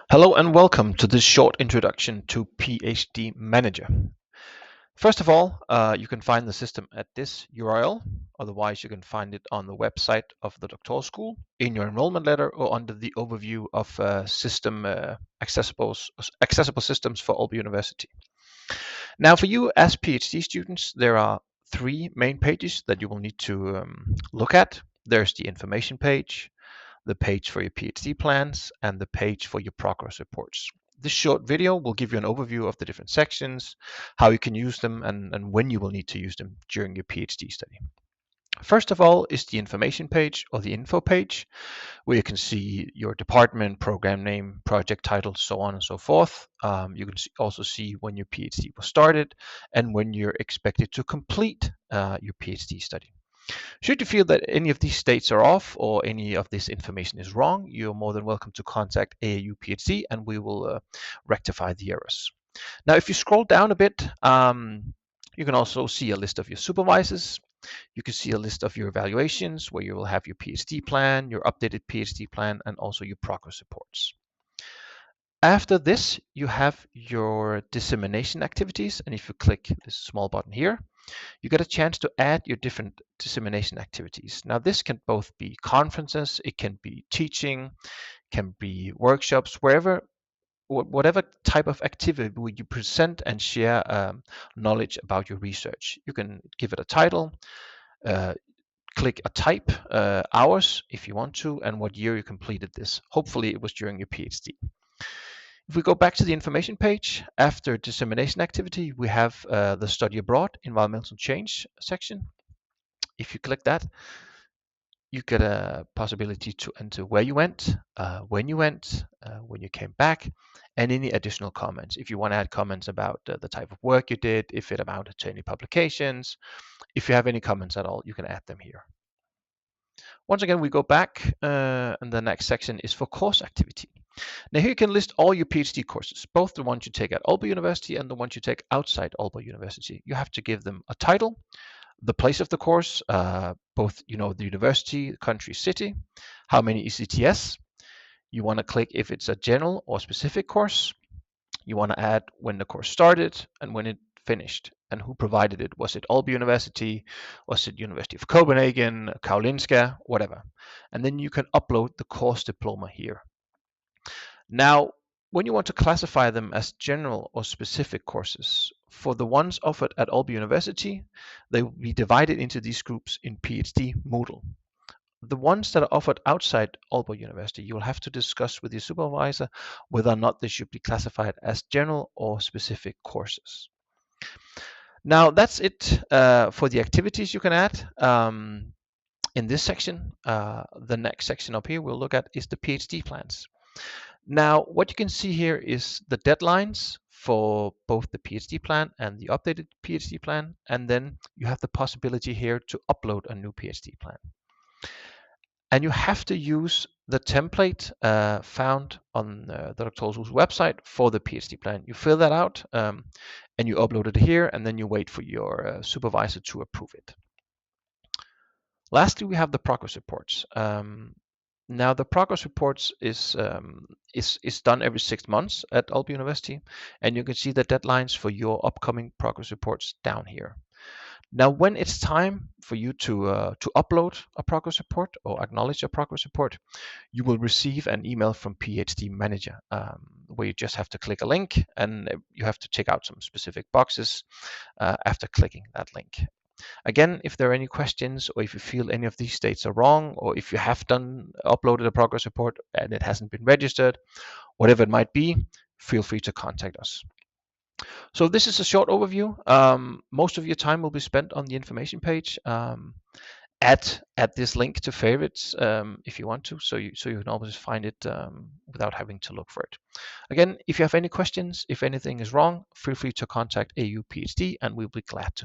Hello and welcome to this short introduction to PhD Manager. First of all, you can find the system at this URL. Otherwise, you can find it on the website of the doctoral school, in your enrollment letter, or under the overview of system accessible systems for Aalborg University. Now, for you as PhD students, there are three main pages that you will need to look at. There's the information page, the page for your PhD plans, and the page for your progress reports. This short video will give you an overview of the different sections, how you can use them, and when you will need to use them during your PhD study. First of all is the information page or the info page, where you can see your department, program name, project title, so on and so forth. You can also see when your PhD was started and when you're expected to complete your PhD study. Should you feel that any of these states are off or any of this information is wrong, you're more than welcome to contact AAU PhD and we will rectify the errors. Now, if you scroll down a bit, you can also see a list of your supervisors. You can see a list of your evaluations where you will have your PhD plan, your updated PhD plan, and also your progress reports. After this, you have your dissemination activities. And if you click this small button here, you get a chance to add your different dissemination activities. Now, this can both be conferences, it can be teaching, can be workshops, whatever type of activity where you present and share knowledge about your research. You can give it a title, click a type, hours if you want to, and what year you completed this. Hopefully it was during your PhD. If we go back to the information page, after dissemination activity, we have the study abroad, environmental change section. If you click that, you get a possibility to enter where you went, when you came back, and any additional comments. If you want to add comments about the type of work you did, if it amounted to any publications, if you have any comments at all, you can add them here. Once again, we go back, and the next section is for course activity. Now here you can list all your PhD courses, both the ones you take at Aalborg University and the ones you take outside Aalborg University. You have to give them a title, the place of the course, both the university, the country, city, how many ECTS. You want to click if it's a general or specific course. You want to add when the course started and when it finished and who provided it. Was it Aalborg University? Was it University of Copenhagen, Karolinska, whatever. And then you can upload the course diploma here. Now, when you want to classify them as general or specific courses, for the ones offered at Aalborg University, they will be divided into these groups in PhD Moodle. The ones that are offered outside Aalborg University, you will have to discuss with your supervisor whether or not they should be classified as general or specific courses. Now, that's it for the activities you can add. In this section, the next section up here we'll look at is the PhD plans. Now, what you can see here is the deadlines for both the PhD plan and the updated PhD plan, and then you have the possibility here to upload a new PhD plan. And you have to use the template found on the doctoral school's website for the PhD plan. You fill that out and you upload it here, and then you wait for your supervisor to approve it. Lastly, we have the progress reports. Now, the progress reports is done every 6 months at Aalborg University, and you can see the deadlines for your upcoming progress reports down here. Now, when it's time for you to upload a progress report or acknowledge a progress report, you will receive an email from PhD Manager, where you just have to click a link, and you have to check out some specific boxes after clicking that link. Again, if there are any questions or if you feel any of these states are wrong, or if you have uploaded a progress report and it hasn't been registered, whatever it might be, feel free to contact us. So this is a short overview. Most of your time will be spent on the information page. Add this link to favorites if you want to, so you can always find it without having to look for it. Again, if you have any questions, if anything is wrong, feel free to contact AU PhD and we'll be glad to help.